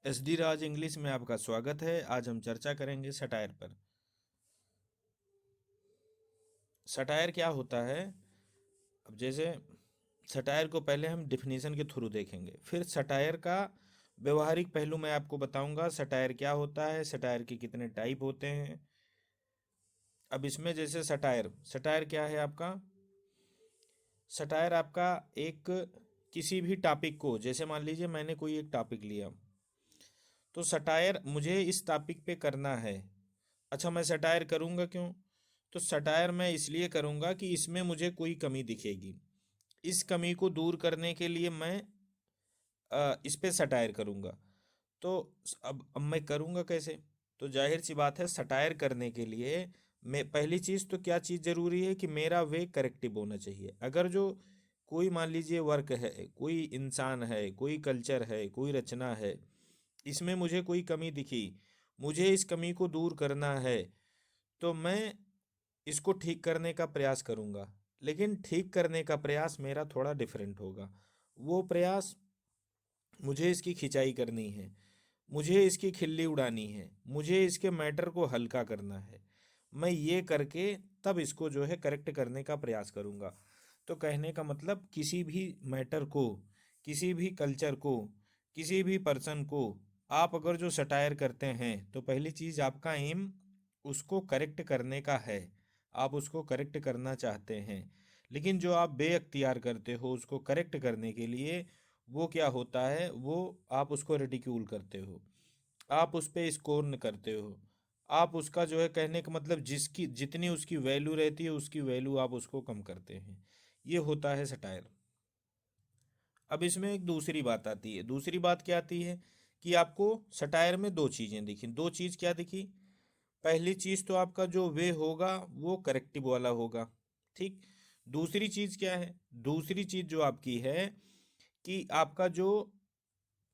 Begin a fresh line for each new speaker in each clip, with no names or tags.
S D राज English में आपका स्वागत है। आज हम चर्चा करेंगे सटायर पर। सटायर क्या होता है? अब जैसे सटायर को पहले हम डिफिनीशन के थ्रू देखेंगे, फिर सटायर का व्यवहारिक पहलू मैं आपको बताऊंगा। सटायर क्या होता है, सटायर के कितने टाइप होते हैं। अब इसमें जैसे सटायर सटायर क्या है आपका? सटायर आपका एक किसी भी टॉपिक को, जैसे मान लीजिए मैंने कोई एक टॉपिक लिया, तो सटायर मुझे इस टॉपिक पे करना है। अच्छा, मैं सटायर करूँगा क्यों? तो सटायर मैं इसलिए करूँगा कि इसमें मुझे कोई कमी दिखेगी। इस कमी को दूर करने के लिए मैं इस पे सटायर करूँगा। तो अब मैं करूँगा कैसे? तो जाहिर सी बात है, सटायर करने के लिए मैं पहली चीज़ तो क्या चीज़ ज़रूरी है कि मेरा वे करेक्टिव होना चाहिए। अगर जो कोई मान लीजिए वर्क है, कोई इंसान है, कोई कल्चर है, कोई रचना है, इसमें मुझे कोई कमी दिखी, मुझे इस कमी को दूर करना है, तो मैं इसको ठीक करने का प्रयास करूँगा। लेकिन ठीक करने का प्रयास मेरा थोड़ा डिफरेंट होगा। वो प्रयास, मुझे इसकी खिंचाई करनी है, मुझे इसकी खिल्ली उड़ानी है, मुझे इसके मैटर को हल्का करना है। मैं ये करके तब इसको जो है करेक्ट करने का प्रयास करूँगा। तो कहने का मतलब, किसी भी मैटर को, किसी भी कल्चर को, किसी भी पर्सन को आप अगर जो सटायर करते हैं, तो पहली चीज़ आपका एम उसको करेक्ट करने का है। आप उसको करेक्ट करना चाहते हैं। लेकिन जो आप बेअख्तियार करते हो उसको करेक्ट करने के लिए, वो क्या होता है, वो आप उसको रिडिक्यूल करते हो, आप उस पर स्कोर्न करते हो। आप उसका जो है, कहने का मतलब, जिसकी जितनी उसकी वैल्यू रहती है उसकी वैल्यू आप उसको कम करते हैं। ये होता है सटायर। अब इसमें एक दूसरी बात आती है। दूसरी बात क्या आती है कि आपको सटायर में दो चीज़ें दिखी। दो चीज़ क्या दिखी? पहली चीज़ तो आपका जो वे होगा वो करेक्टिव वाला होगा, ठीक। दूसरी चीज़ क्या है? दूसरी चीज़ जो आपकी है कि आपका जो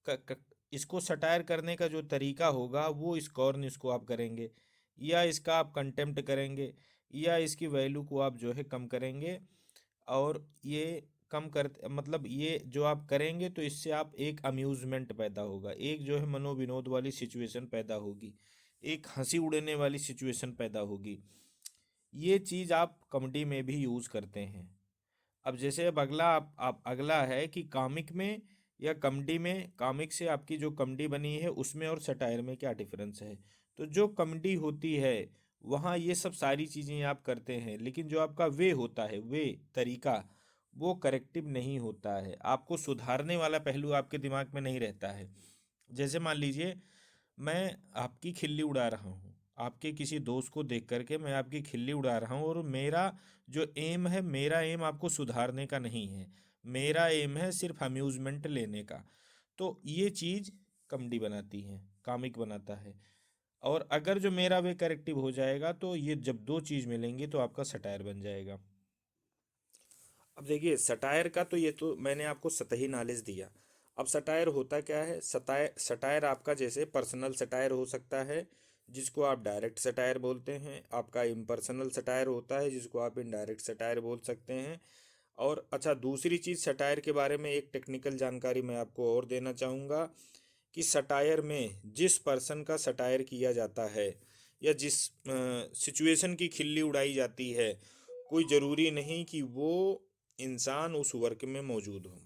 क, क, इसको सटायर करने का जो तरीका होगा, वो स्कॉर्न इसको आप करेंगे, या इसका आप कंटेम्प्ट करेंगे, या इसकी वैल्यू को आप जो है कम करेंगे। और ये कम कर मतलब ये जो आप करेंगे, तो इससे आप एक अम्यूज़मेंट पैदा होगा, एक जो है मनोविनोद वाली सिचुएशन पैदा होगी, एक हंसी उड़ने वाली सिचुएशन पैदा होगी। ये चीज़ आप कॉमेडी में भी यूज़ करते हैं। अब जैसे अब अगला आप अगला है कि कॉमिक में या कॉमेडी में, कॉमिक से आपकी जो कॉमेडी बनी है उसमें और सटायर में क्या डिफरेंस है। तो जो कॉमेडी होती है वहाँ ये सब सारी चीज़ें आप करते हैं, लेकिन जो आपका वे होता है, वे तरीका, वो करेक्टिव नहीं होता है। आपको सुधारने वाला पहलू आपके दिमाग में नहीं रहता है। जैसे मान लीजिए मैं आपकी खिल्ली उड़ा रहा हूँ, आपके किसी दोस्त को देख करके मैं आपकी खिल्ली उड़ा रहा हूँ, और मेरा जो एम है, मेरा एम आपको सुधारने का नहीं है, मेरा एम है सिर्फ अम्यूज़मेंट लेने का। तो ये चीज़ कॉमेडी बनाती है, कॉमिक बनाता है। और अगर जो मेरा वे करेक्टिव हो जाएगा, तो ये जब दो चीज़ मिलेंगी तो आपका सटायर बन जाएगा। अब देखिए, सटायर का तो ये तो मैंने आपको सतही नॉलेज दिया। अब सटायर होता क्या है? सटायर सटायर आपका जैसे पर्सनल सटायर हो सकता है, जिसको आप डायरेक्ट सटायर बोलते हैं। आपका इम्पर्सनल सटायर होता है, जिसको आप इनडायरेक्ट सटायर बोल सकते हैं। और अच्छा, दूसरी चीज़ सटायर के बारे में एक टेक्निकल जानकारी मैं आपको और देना चाहूँगा कि सटायर में जिस पर्सन का सटायर किया जाता है, या जिस सिचुएशन की खिल्ली उड़ाई जाती है, कोई ज़रूरी नहीं कि वो इंसान उस वर्क में मौजूद हो।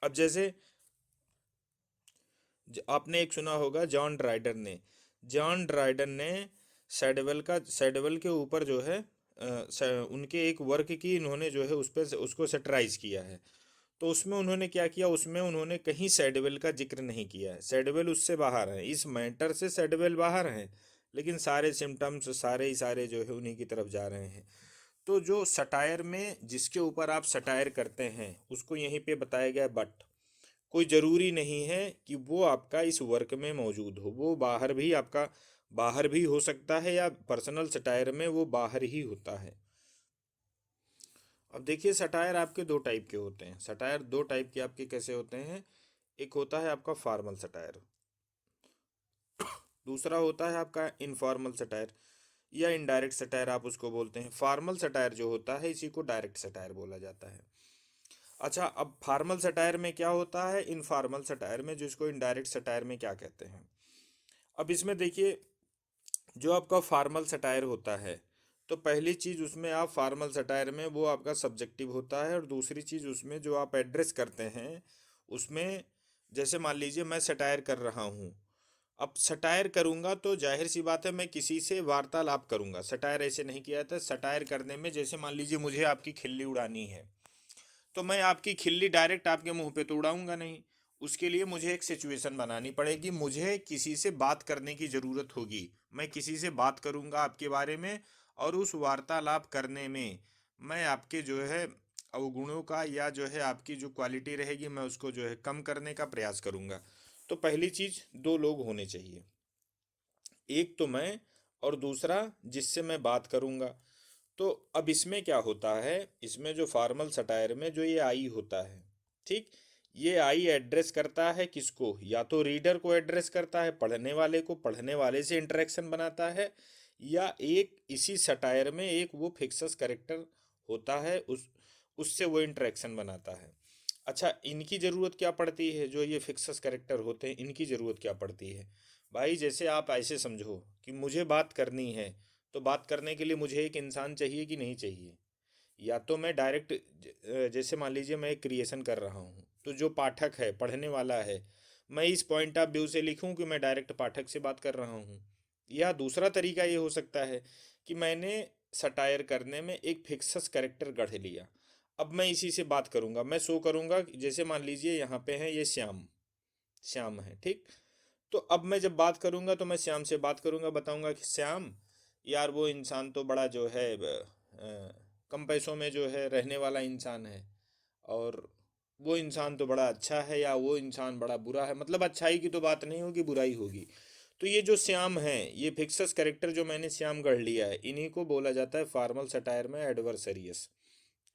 अब जैसे आपने एक सुना होगा, जॉन ड्राइडन ने सैडवल के ऊपर जो है उनके एक वर्क की इन्होंने जो है उस पर उसको सैटराइज किया है। तो उसमें उन्होंने क्या किया, उसमें उन्होंने कहीं सैडवल का जिक्र नहीं किया है। सैडवल उससे बाहर है, इस मैटर से सैडवल बाहर हैं, लेकिन सारे सिम्टम्स सारे ही सारे जो है उन्हीं की तरफ जा रहे हैं। तो जो सटायर में जिसके ऊपर आप सटायर करते हैं, उसको यहीं पे बताया गया, बट कोई ज़रूरी नहीं है कि वो आपका इस वर्क में मौजूद हो, वो बाहर भी आपका बाहर भी हो सकता है, या पर्सनल सटायर में वो बाहर ही होता है। अब देखिए, सटायर आपके दो टाइप के होते हैं। सटायर दो टाइप के आपके कैसे होते हैं? एक होता है आपका फॉर्मल सटायर, दूसरा होता है आपका इनफॉर्मल सटायर, या इनडायरेक्ट सटायर आप उसको बोलते हैं। फॉर्मल सटायर जो होता है, इसी को डायरेक्ट सटायर बोला जाता है। अच्छा, अब फॉर्मल सटायर में क्या होता है, इनफॉर्मल सटायर में, जिसको इनडायरेक्ट सटायर में क्या कहते हैं। अब इसमें देखिए, जो आपका फॉर्मल सटायर होता है, तो पहली चीज़ उसमें आप फॉर्मल सटायर में वो आपका सब्जेक्टिव होता है, और दूसरी चीज़ उसमें जो आप एड्रेस करते हैं उसमें, जैसे मान लीजिए मैं सटायर कर रहा हूँ। अब सटायर करूँगा तो जाहिर सी बात है मैं किसी से वार्तालाप करूँगा। सटायर ऐसे नहीं किया जाता। सटायर करने में जैसे मान लीजिए मुझे आपकी खिल्ली उड़ानी है, तो मैं आपकी खिल्ली डायरेक्ट आपके मुंह पे तो उड़ाऊंगा नहीं। उसके लिए मुझे एक सिचुएशन बनानी पड़ेगी, मुझे किसी से बात करने की ज़रूरत होगी। मैं किसी से बात करूंगा आपके बारे में, और उस वार्तालाप करने में मैं आपके जो है अवगुणों का, या जो है आपकी जो क्वालिटी रहेगी, मैं उसको जो है कम करने का प्रयास करूंगा। तो पहली चीज़, दो लोग होने चाहिए, एक तो मैं और दूसरा जिससे मैं बात करूंगा। तो अब इसमें क्या होता है, इसमें जो फॉर्मल सटायर में जो ये आई होता है, ठीक, ये आई एड्रेस करता है किसको, या तो रीडर को एड्रेस करता है, पढ़ने वाले को, पढ़ने वाले से इंटरेक्शन बनाता है, या एक इसी सटायर में एक वो फिक्सस करेक्टर होता है, उससे वो इंटरेक्शन बनाता है। अच्छा, इनकी ज़रूरत क्या पड़ती है, जो ये फिक्सस करेक्टर होते हैं इनकी ज़रूरत क्या पड़ती है। भाई जैसे आप ऐसे समझो कि मुझे बात करनी है, तो बात करने के लिए मुझे एक इंसान चाहिए कि नहीं चाहिए। या तो मैं डायरेक्ट, जैसे मान लीजिए मैं एक क्रिएशन कर रहा हूँ, तो जो पाठक है, पढ़ने वाला है, मैं इस पॉइंट ऑफ व्यू से लिखूँ कि मैं डायरेक्ट पाठक से बात कर रहा हूँ। या दूसरा तरीका ये हो सकता है कि मैंने सटायर करने में एक फिक्सस कैरेक्टर गढ़ लिया। अब मैं इसी से बात करूँगा, मैं शो करूँगा, जैसे मान लीजिए यहाँ पे है ये श्याम, श्याम है, ठीक। तो अब मैं जब बात करूंगा तो मैं श्याम से बात करूंगा, बताऊंगा कि श्याम, यार वो इंसान तो बड़ा जो है कम पैसों में जो है रहने वाला इंसान है, और वो इंसान तो बड़ा अच्छा है, या वो इंसान बड़ा बुरा है। मतलब अच्छाई की तो बात नहीं होगी, बुराई होगी। तो ये जो श्याम है, ये फिक्सस कैरेक्टर जो मैंने श्याम गढ़ लिया है, इन्हीं को बोला जाता है फॉर्मल सटायर में एडवर्सरियस।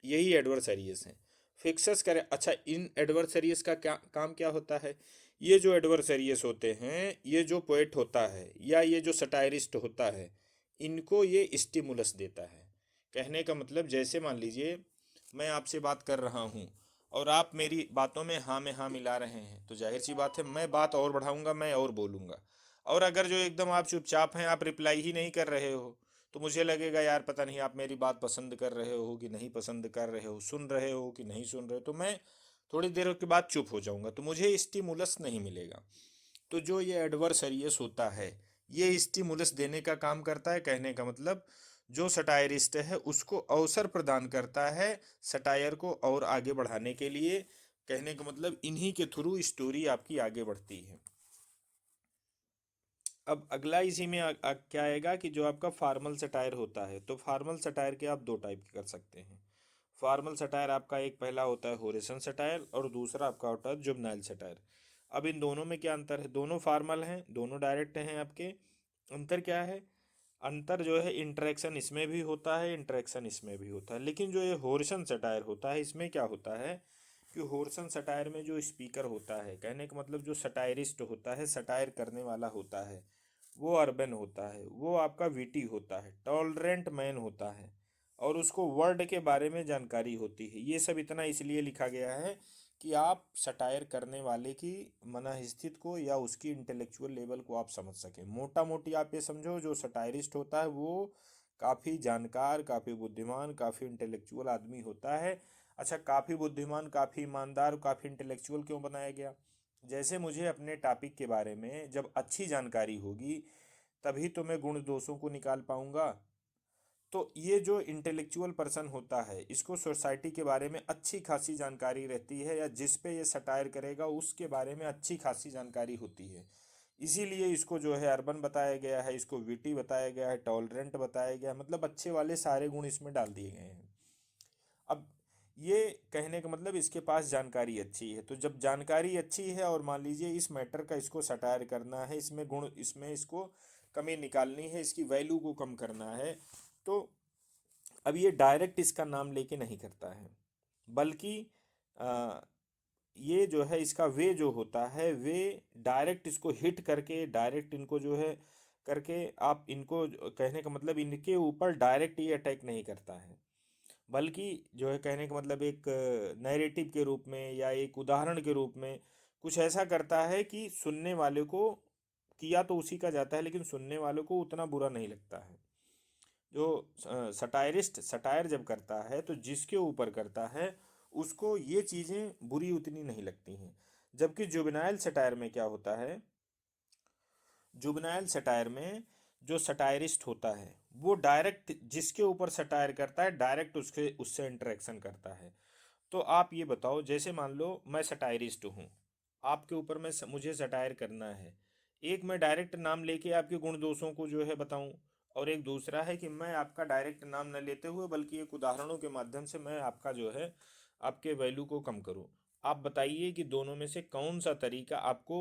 यही एडवर्सरियस है। फिक्सस करे। अच्छा, इन एडवर्सरियस का क्या काम क्या होता है। ये जो एडवर्सरियस होते हैं, ये जो पोएट होता है या ये जो सटायरिस्ट होता है, इनको ये स्टिमुलस देता है। कहने का मतलब, जैसे मान लीजिए मैं आपसे बात कर रहा हूँ, और आप मेरी बातों में हाँ मिला रहे हैं, तो जाहिर सी बात है मैं बात और बढ़ाऊंगा, मैं और बोलूँगा। और अगर जो एकदम आप चुपचाप हैं, आप रिप्लाई ही नहीं कर रहे हो, तो मुझे लगेगा यार पता नहीं आप मेरी बात पसंद कर रहे हो कि नहीं पसंद कर रहे हो, सुन रहे हो कि नहीं सुन रहे हो, तो मैं थोड़ी देर के बाद चुप हो जाऊंगा, तो मुझे स्टिमुलस नहीं मिलेगा। तो जो ये एडवर्सरियस होता है, ये स्टिमुलस देने का काम करता है। कहने का मतलब, जो सटायरिस्ट है उसको अवसर प्रदान करता है सटायर को और आगे बढ़ाने के लिए। कहने का मतलब, इन्हीं के थ्रू स्टोरी आपकी आगे बढ़ती है। अब अगला इसी में क्या आएगा कि जो आपका फार्मल सटायर होता है, तो फार्मल सटायर के आप दो टाइप के कर सकते हैं। फार्मल सटायर आपका एक पहला होता है होरेसन सटायर, और दूसरा आपका होता है जुबनाइल सटायर। अब इन दोनों में क्या अंतर है, दोनों फार्मल हैं, दोनों डायरेक्ट हैं आपके। अंतर क्या है, अंतर जो है इंटरेक्शन इसमें भी होता है, इंटरेक्शन इसमें भी होता है। लेकिन जो ये होरिसन सटायर होता है, इसमें क्या होता है कि होरिसन सटायर में जो स्पीकर होता है, कहने का मतलब जो सटायरिस्ट होता है, सटायर करने वाला होता है, वो अर्बन होता है, वो आपका वीटी होता है, टॉलरेंट मैन होता है, और उसको वर्ड के बारे में जानकारी होती है। ये सब इतना इसलिए लिखा गया है कि आप सटायर करने वाले की मनःस्थिति को या उसकी इंटेलेक्चुअल लेवल को आप समझ सकें। मोटा मोटी आप ये समझो, जो सटायरिस्ट होता है वो काफ़ी जानकार, काफ़ी बुद्धिमान, काफ़ी इंटेलेक्चुअल आदमी होता है। अच्छा, काफ़ी बुद्धिमान, काफ़ी ईमानदार, काफ़ी इंटेलेक्चुअल क्यों बनाया गया। जैसे मुझे अपने टॉपिक के बारे में जब अच्छी जानकारी होगी, तभी तो मैं गुण दोषों को निकाल पाऊंगा। तो ये जो इंटेलेक्चुअल पर्सन होता है, इसको सोसाइटी के बारे में अच्छी खासी जानकारी रहती है, या जिस पे ये सटायर करेगा उसके बारे में अच्छी खासी जानकारी होती है। इसीलिए इसको जो है अर्बन बताया गया है, इसको विटी बताया गया है, टॉलरेंट बताया गया है, मतलब अच्छे वाले सारे गुण इसमें डाल दिए गए हैं। अब ये कहने का मतलब, इसके पास जानकारी अच्छी है। तो जब जानकारी अच्छी है, और मान लीजिए इस मैटर का इसको सटायर करना है, इसमें गुण, इसमें इसको कमी निकालनी है, इसकी वैल्यू को कम करना है, तो अब ये डायरेक्ट इसका नाम लेके नहीं करता है, बल्कि आ, ये जो है इसका वे जो होता है, वे डायरेक्ट इसको हिट करके, डायरेक्ट इनको जो है करके, आप इनको कहने का मतलब इनके ऊपर डायरेक्ट ये अटैक नहीं करता है। बल्कि जो है कहने का मतलब एक नैरेटिव के रूप में या एक उदाहरण के रूप में कुछ ऐसा करता है कि सुनने वाले को, किया तो उसी का जाता है लेकिन सुनने वालों को उतना बुरा नहीं लगता है। जो सटायरिस्ट सटायर जब करता है तो जिसके ऊपर करता है उसको ये चीज़ें बुरी उतनी नहीं लगती हैं। जबकि जुवेनाइल सटायर में क्या होता है, जुवेनाइल सटायर में जो सटायरिस्ट होता है वो डायरेक्ट जिसके ऊपर सटायर करता है डायरेक्ट उसके उससे इंटरेक्शन करता है। तो आप ये बताओ, जैसे मान लो मैं सटायरिस्ट हूँ, आपके ऊपर मुझे सटायर करना है। एक मैं डायरेक्ट नाम लेके आपके गुण दोषों को जो है बताऊं, और एक दूसरा है कि मैं आपका डायरेक्ट नाम न लेते हुए बल्कि एक उदाहरणों के माध्यम से मैं आपका जो है आपके वैल्यू को कम करूं। आप बताइए कि दोनों में से कौन सा तरीका आपको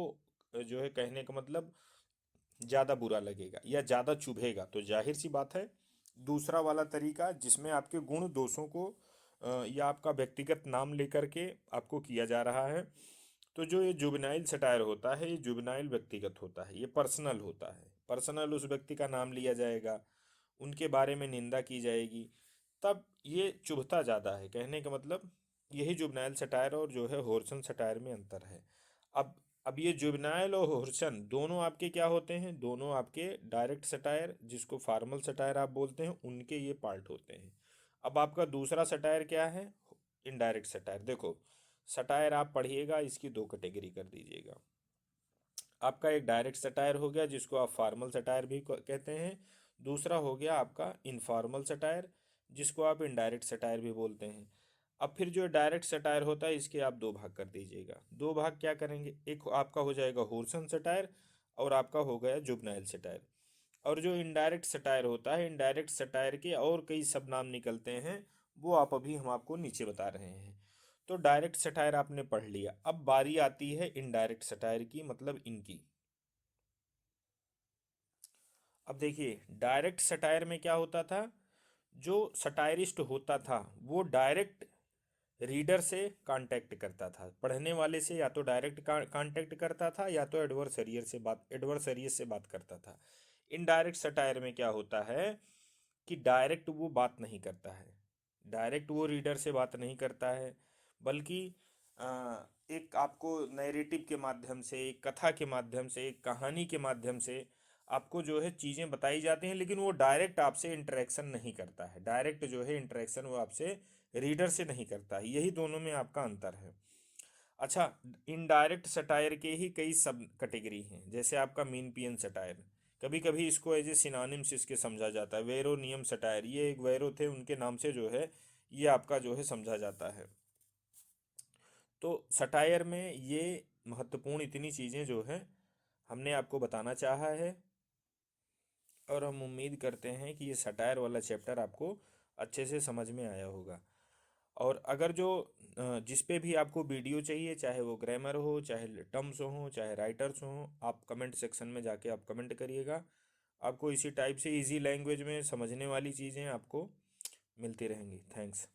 जो है कहने का मतलब ज़्यादा बुरा लगेगा या ज़्यादा चुभेगा। तो जाहिर सी बात है दूसरा वाला तरीका जिसमें आपके गुण दोषों को या आपका व्यक्तिगत नाम लेकर के आपको किया जा रहा है। तो जो ये जुवेनाइल सटायर होता है ये जुवेनाइल व्यक्तिगत होता है, ये पर्सनल होता है। पर्सनल उस व्यक्ति का नाम लिया जाएगा, उनके बारे में निंदा की जाएगी, तब ये चुभता ज़्यादा है। कहने का मतलब यही जुवेनाइल सटायर और जो है होर्सन सटायर में अंतर है। अब अब ये जुवेनाइल और होर्सन दोनों आपके क्या होते हैं, दोनों आपके डायरेक्ट सटायर जिसको फॉर्मल सटायर आप बोलते हैं उनके ये पार्ट होते हैं। अब आपका दूसरा सटायर क्या है, इनडायरेक्ट सटायर। देखो सटायर आप पढ़िएगा, इसकी दो कैटेगरी कर दीजिएगा। आपका एक डायरेक्ट सटायर हो गया जिसको आप फॉर्मल सटायर भी कहते हैं, दूसरा हो गया आपका इनफॉर्मल सटायर जिसको आप इनडायरेक्ट सटायर भी बोलते हैं। अब फिर जो डायरेक्ट सटायर होता है इसके आप दो भाग कर दीजिएगा। दो भाग क्या करेंगे, एक आपका हो जाएगा होर्सन सटायर और आपका हो गया जुवेनाइल सटायर। और जो इनडायरेक्ट सटायर होता है, इनडायरेक्ट सटायर के और कई सब नाम निकलते हैं, वो आप अभी हम आपको नीचे बता रहे हैं। तो डायरेक्ट सटायर आपने पढ़ लिया, अब बारी आती है इनडायरेक्ट सटायर की, मतलब इनकी। अब देखिए डायरेक्ट सटायर में क्या होता था, जो सटायरिस्ट होता था वो डायरेक्ट रीडर से कांटेक्ट करता था, पढ़ने वाले से या तो डायरेक्ट कांटेक्ट करता था या तो एडवर्सरियस से बात करता था। इनडायरेक्ट सटायर में क्या होता है कि डायरेक्ट वो बात नहीं करता है, डायरेक्ट वो रीडर से बात नहीं करता है, बल्कि एक आपको नैरेटिव के माध्यम से, एक कथा के माध्यम से, एक कहानी के माध्यम से आपको जो है चीज़ें बताई जाती हैं, लेकिन वो डायरेक्ट आपसे इंटरेक्शन नहीं करता है। डायरेक्ट जो है इंटरेक्शन वो आपसे रीडर से नहीं करता है। यही दोनों में आपका अंतर है। अच्छा, इनडायरेक्ट सटायर के ही कई सब कैटेगरी हैं, जैसे आपका मीन पियन सटायर। कभी कभी इसको एज ए सिनोनिम्स इसके समझा जाता है। वेरोनियम सटायर, ये एक वैरो थे उनके नाम से जो है ये आपका जो है समझा जाता है। तो सटायर में ये महत्वपूर्ण इतनी चीज़ें जो है हमने आपको बताना चाहा है, और हम उम्मीद करते हैं कि ये सटायर वाला चैप्टर आपको अच्छे से समझ में आया होगा। और अगर जो जिस पे भी आपको वीडियो चाहिए, चाहे वो ग्रामर हो, चाहे टर्म्स हो, चाहे राइटर्स हो, आप कमेंट सेक्शन में जाके आप कमेंट करिएगा। आपको इसी टाइप से इजी लैंग्वेज में समझने वाली चीज़ें आपको मिलती रहेंगी। थैंक्स।